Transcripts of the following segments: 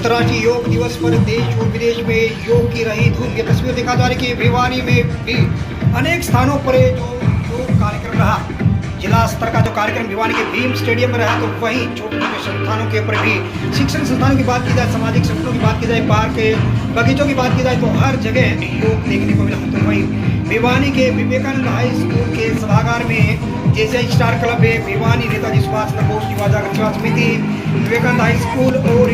अंतर्राष्ट्रीय योग दिवस पर देश और विदेश में योग की रही धूम। ये तस्वीर दिखा जा रही है कि भिवानी में भी अनेक स्थानों पर जो योग कार्यक्रम रहा, जिला स्तर का जो कार्यक्रम भिवानी के भीम स्टेडियम में रहा, तो वहीं छोटे छोटे संस्थानों के ऊपर भी, शिक्षण संस्थानों की बात की जाए, सामाजिक संगठनों की बात की जाए, पार्क के बगीचों की बात की जाए, तो हर जगह योग देखने को मिला। तो वहीं भिवानी के विवेकानंद हाई स्कूल के सभागार में जैसे स्टार क्लब है, भिवानी नेताजी सुभाष चंद्र बोस युवा जागरण सेवा समिति, विवेकानंद हाई स्कूल और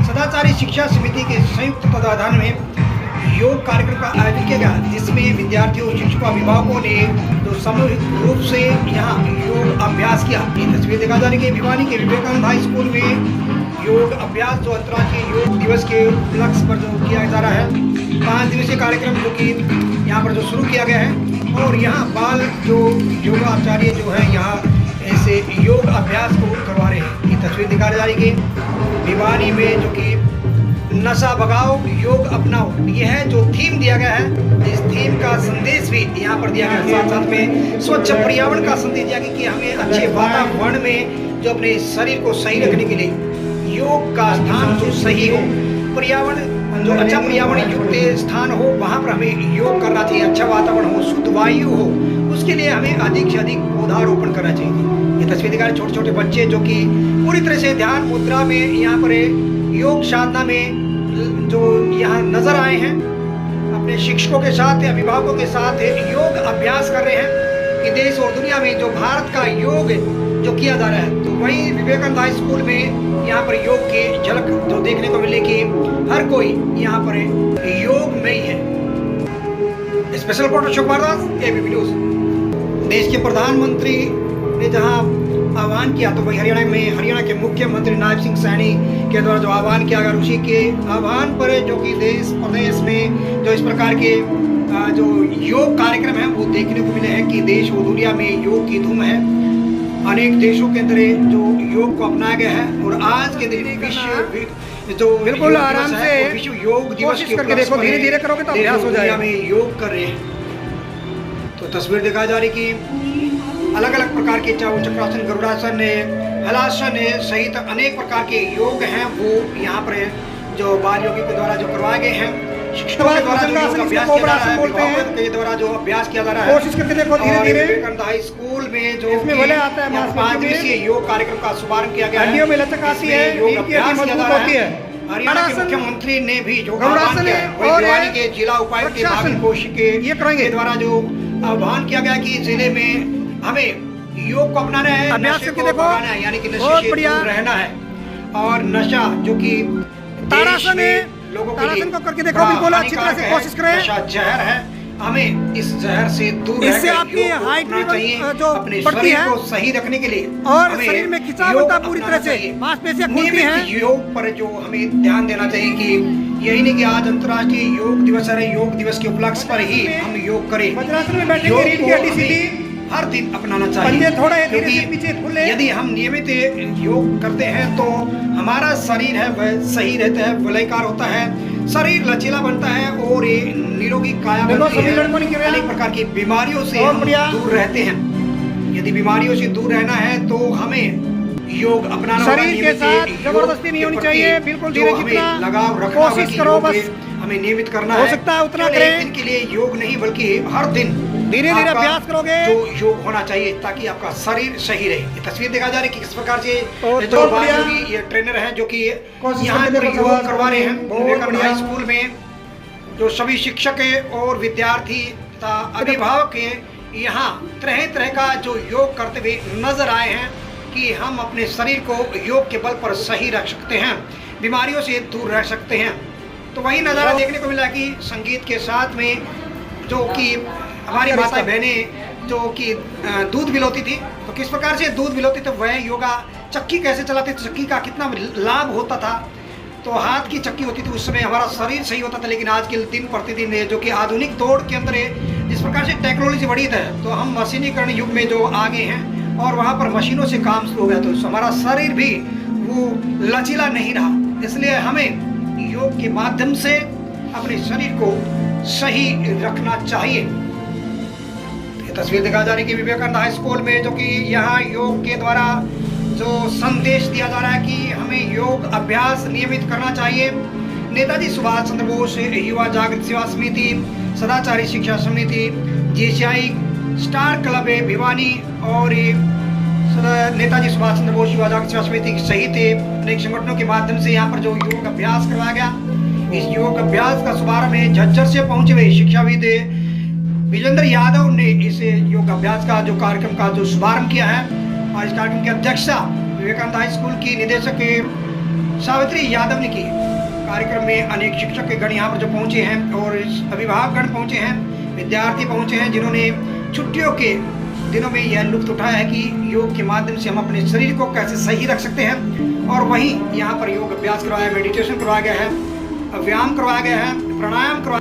सदाचारी शिक्षा समिति के संयुक्त तत्वाधान में योग कार्यक्रम का आयोजन किया गया, जिसमें विद्यार्थियों, शिक्षकों, अभिभावकों ने जो सामूहिक रूप से यहाँ योग अभ्यास किया। ये तस्वीर देखा जा रही है भिवानी के विवेकानंद हाई स्कूल में योग अभ्यास जो अंतर्राष्ट्रीय योग दिवस के उपलक्ष्य पर जो किया जा रहा है, 5 दिवसीय कार्यक्रम जो कि यहाँ पर जो शुरू किया गया है। और यहाँ बाल जो योगाचार्य जो है यहाँ ऐसे योग अभ्यास को करवा रहे हैं। ये तस्वीर दिखा जा रही है भिवानी में जो कि नशा भगाओ योग अपनाओ, यह जो थीम दिया गया है, इस थीम का संदेश भी यहाँ पर दिया गया है। साथ साथ में स्वच्छ पर्यावरण का संदेश दिया गया कि हमें अच्छे वातावरण में जो अपने शरीर को सही रखने के लिए योग का स्थान जो सही हो, पर्यावरण जो अच्छा पर्यावरण युक्त स्थान हो, वहाँ पर हमें योग करना चाहिए। अच्छा वातावरण हो, शुद्ध वायु हो, उसके लिए हमें अधिक से अधिक पौधारोपण करना चाहिए। ये तस्वीर दिखा रहे छोटे छोटे बच्चे जो कि पूरी तरह से ध्यान मुद्रा में यहाँ पर योग साधना में जो यहाँ नजर आए हैं, अपने शिक्षकों के साथ, अभिभावकों के साथ योग अभ्यास कर रहे हैं कि देश और दुनिया में जो भारत का योग जो किया जा रहा है। तो वही विवेकानंद हाई स्कूल में यहाँ पर योग की झलक जो देखने को मिले कि हर कोई यहाँ पर योग में ही है। Special reporter Ashok Bhardwaj, ABP news. देश के प्रधानमंत्री ने जहाँ आह्वान किया, तो वही हरियाणा के मुख्यमंत्री नायब सिंह सैनी के द्वारा जो आह्वान किया गया, उसी के आह्वान पर जो कि देश प्रदेश में जो इस प्रकार के जो योग कार्यक्रम है वो देखने को मिले हैं कि देश और दुनिया में योग की धूम है। अनेक देशों के अंदर जो योग को अपनाया गया है और आज के दिन विश्व जो बिल्कुल आराम से विश्व योग दिवस करके देखो, धीरे धीरे करोगे तो अभ्यास हो जाएगा। में योग कर रहे हैं। तो तस्वीर दिखा जा रही कि अलग अलग प्रकार के चाहे चक्रासन, गरुड़ासन है, हलासन है, सहित अनेक प्रकार के योग हैं वो यहाँ पर जो बाल योगी के द्वारा जो करवाए गए हैं। शिक्षकों के द्वारा जो अभ्यास किया जा रहा है, अभिभावकों के द्वारा जो अभ्यास किया जा रहा है। कोशिश करके देखो धीरे धीरे। विवेकानंद हाई स्कूल में जो इसमें भले आता है 5 दिवसीय योग कार्यक्रम का शुभारंभ किया गया है। हड्डियों में लचक आती है, योग अभ्यास किया जा रहा है। हरियाणा के हरियाणा मुख्यमंत्री ने भी जो गरुड़ासन आह्वान किया है, वही और भिवानी के जिला उपायुक्त के भाविन कौशिक के द्वारा जो आह्वान किया गया कि जिले में हमें योग को अपनाना है, अभ्यास नशे करके को देखो, भगाना है, यानी कि नशे बहुत से बढ़िया। दूर रहना है। और नशा जो कि ताड़ासन है, लोगों के ताड़ासन लिए को करके देखो, बड़ा बिल्कुल अच्छी तरह हानिकारक से है। कोशिश करें। नशा जहर है, हमें इस जहर से दूर इससे रहकर आपकी योग को हाइट अपनाना भी चाहिए। जो अपने बढ़ती शरीर है को सही रखने के लिए और हमें शरीर में खिंचाव योग बनता पूरी अपनाना तरह से, चाहिए। मांसपेशियां खुलती नियमित हैं। योग पर जो हमें ध्यान देना चाहिए कि यही नहीं कि आज अंतर्राष्ट्रीय योग दिवस है, योग दिवस के उपलक्ष्य पर ही हम योग करें। वज्रासन में बैठे योग रीढ़ की को हड्डी सीधी, हमें हर दिन अपनाना चाहिए, पंजे थोड़े धीरे क्योंकि से पीछे खुले। यदि हम नियमित योग करते हैं तो हमारा शरीर है वह सही रहता है, वलयकार होता है, शरीर लचीला बनता है और ये निरोगी काया बनती है। अनेक प्रकार की बीमारियों से हम दूर रहते हैं। यदि बीमारियों से दूर रहना है तो हमें योग अपनाना होगा। शरीर के साथ जबरदस्ती नहीं होनी चाहिए, बिल्कुल धीरे जितना लगाव रखना होगा कोशिश कि करो, योग बस हमें नियमित करना हो है। सकता है उतना केवल करें। एक दिन के लिए योग नहीं बल्कि हर दिन धीरे धीरे आपका अभ्यास करोगे जो योग होना चाहिए ताकि आपका शरीर सही रहे। ये तस्वीर देखा जा रही है कि किस प्रकार से और जो बहुत बाल बढ़िया। योगी ये ट्रेनर हैं जो कि कोशिश यहाँ करके पर देखो, योग करवा रहे हैं बहुत विवेकानंद बढ़िया। हाई स्कूल में। जो सभी शिक्षक और विद्यार्थी तथा अभिभावक यहाँ तरह तरह का जो योग करते हुए नजर आए हैं कि हम अपने शरीर को योग के बल पर सही रख सकते हैं, बीमारियों से दूर रह सकते हैं। तो वही नज़ारा देखने को मिला कि संगीत के साथ में जो कि हमारी माता बहनें जो कि दूध बिलोती थी, तो किस प्रकार से दूध बिलोती तो वह योगा चक्की कैसे चलाती, चक्की का कितना लाभ होता था। तो हाथ की चक्की होती थी, उस समय हमारा शरीर सही होता था। लेकिन आज के दिन प्रतिदिन जो कि आधुनिक दौड़ के अंदर जिस प्रकार से टेक्नोलॉजी बढ़ी है, तो हम मशीनीकरण युग में जो आगे हैं और वहाँ पर मशीनों से काम शुरू हो गया, तो हमारा शरीर भी वो लचीला नहीं रहा। इसलिए हमें योग के माध्यम से अपने शरीर को सही रखना चाहिए। ये तस्वीर दिखा जा रही है कि विवेकानंद हाई स्कूल में जो कि यहाँ योग के द्वारा जो संदेश दिया जा रहा है कि हमें योग योग अभ्यास नियमित करना चाहिए। नेताजी सुभाष चंद्र बोस युवा जागृति सेवा समिति, सदाचारी शिक्षा समिति, जेसीआई स्टार क्लब भिवानी और नेताजी सुभाष चंद्र बोस युवा जागृति सेवा समिति सहित अनेक संगठनों के माध्यम से यहाँ पर जो योग अभ्यास करवाया गया। इस योग अभ्यास का शुभारंभ झज्जर से पहुंचे हुए शिक्षाविद विजेंद्र यादव ने इस योग अभ्यास का जो कार्यक्रम का जो शुभारंभ किया है और इस कार्यक्रम की अध्यक्षता विवेकानंद हाई स्कूल की निदेशक सावित्री यादव ने की। कार्यक्रम में अनेक शिक्षक गण यहाँ पर जो पहुंचे हैं और अभिभावकगण पहुंचे हैं, विद्यार्थी पहुंचे हैं, जिन्होंने छुट्टियों के दिनों में यह लुत्फ उठाया है कि योग के माध्यम से हम अपने शरीर को कैसे सही रख सकते हैं। और वहीं यहाँ पर योग अभ्यास करवाया, मेडिटेशन करवाया गया है, व्यायाम करवाया गया है, प्राणायाम करवाया।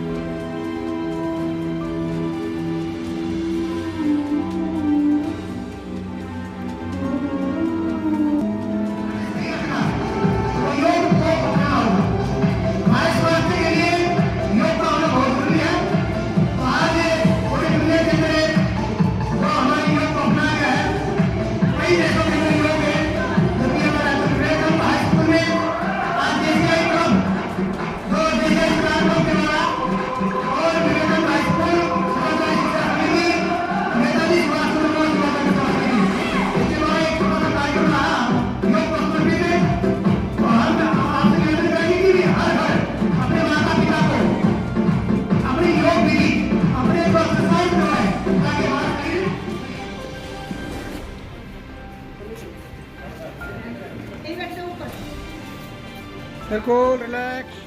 बिल्कुल रिलैक्स।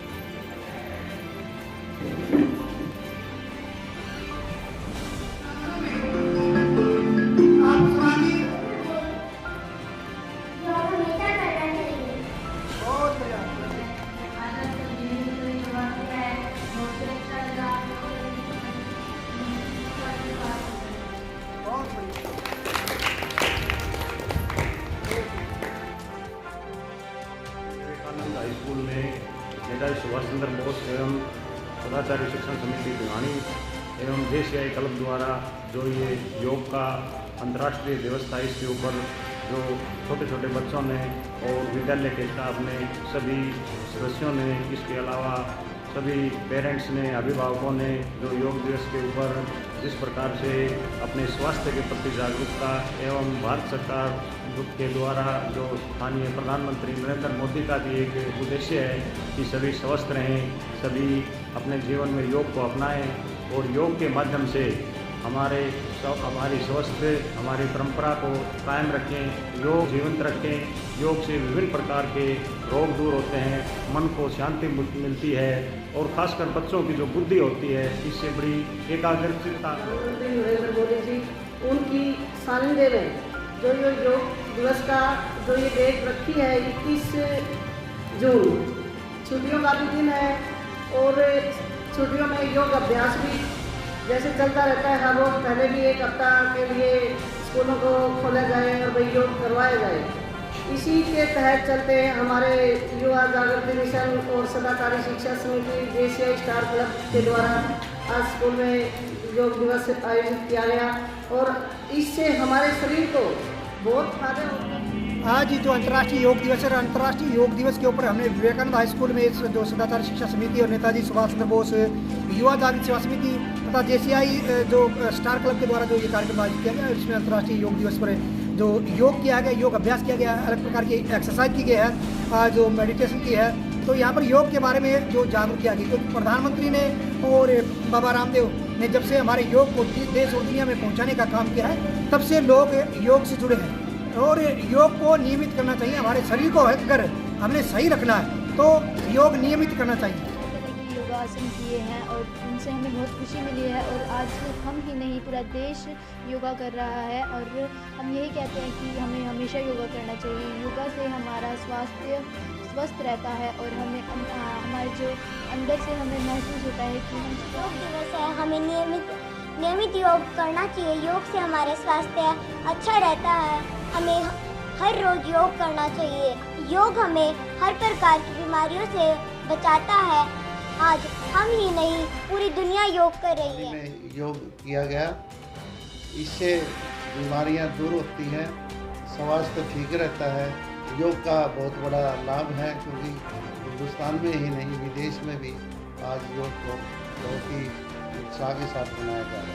हाई स्कूल में नेताजी सुभाष चंद्र बोस एवं सदाचारी शिक्षण समिति भिवानी एवं जेसीआई क्लब द्वारा जो ये योग का अंतर्राष्ट्रीय दिवस था, इसके ऊपर जो छोटे छोटे बच्चों ने और विद्यालय के स्टाफ ने, सभी सदस्यों ने, इसके अलावा सभी पेरेंट्स ने, अभिभावकों ने जो योग दिवस के ऊपर जिस प्रकार से अपने स्वास्थ्य के प्रति जागरूकता एवं भारत सरकार के द्वारा जो स्थानीय प्रधानमंत्री नरेंद्र मोदी का भी एक उद्देश्य है कि सभी स्वस्थ रहें, सभी अपने जीवन में योग को अपनाएं और योग के माध्यम से हमारी स्वास्थ्य, हमारी परंपरा को कायम रखें, योग जीवंत रखें। योग से विभिन्न प्रकार के रोग दूर होते हैं, मन को शांति मिलती है और खासकर बच्चों की जो बुद्धि होती है, इससे बड़ी एकाग्रता। नरेंद्र मोदी जी उनकी सानिध्य में जो ये योग दिवस का जो ये डेट रखी है 21 जून, छुट्टियों का भी दिन है और छुट्टियों में योग अभ्यास भी जैसे चलता रहता है हर रोज़। पहले भी एक हफ्ता के लिए स्कूलों को खोला जाए और भाई योग करवाया जाए। इसी के तहत चलते हमारे युवा जागृति मिशन और सदाचारी शिक्षा समिति जेसीआई स्टार क्लब के द्वारा आज स्कूल में योग दिवस आयोजित किया गया और इससे हमारे शरीर को बहुत फायदे होते हैं। आज जो अंतर्राष्ट्रीय योग दिवस है, अंतर्राष्ट्रीय योग दिवस के ऊपर हमने विवेकानंद हाई स्कूल में इस जो सदाचारी शिक्षा समिति और नेताजी सुभाष चंद्र बोस युवा जागृति सेवा समिति तथा जेसीआई जो स्टार क्लब के द्वारा जो ये कार्यक्रम आयोजित किया गया, इसमें अंतर्राष्ट्रीय योग दिवस पर जो योग किया गया, योग अभ्यास किया गया, अलग प्रकार की एक्सरसाइज की गई है, जो मेडिटेशन की है। तो यहाँ पर योग के बारे में जो जागरूक किया गया, तो प्रधानमंत्री ने और बाबा रामदेव ने जब से हमारे योग को देश और दुनिया में पहुँचाने का काम किया है, तब से लोग योग से जुड़े हैं और योग को नियमित करना चाहिए। हमारे शरीर को अगर हमने सही रखना है तो योग नियमित करना चाहिए। योगासन किए हैं और उनसे हमें बहुत खुशी मिली है और आज हम ही नहीं पूरा देश योगा कर रहा है और हम यही कहते हैं कि हमें हमेशा योगा करना चाहिए। योगा से हमारा स्वास्थ्य स्वस्थ रहता है और हमें हमारे जो अंदर से हमें महसूस होता है कि हम योग दिवस है, हमें नियमित योग करना चाहिए। योग से हमारा स्वास्थ्य अच्छा रहता है, हमें हर रोज योग करना चाहिए। योग हमें हर प्रकार की बीमारियों से बचाता है। आज हम ही नहीं पूरी दुनिया योग कर रही है। योग किया गया, इससे बीमारियां दूर होती हैं, स्वास्थ्य ठीक रहता है योग का बहुत बड़ा लाभ है, क्योंकि हिंदुस्तान में ही नहीं विदेश में भी आज योग को बहुत ही उत्साह के साथ मनाया जा रहा है।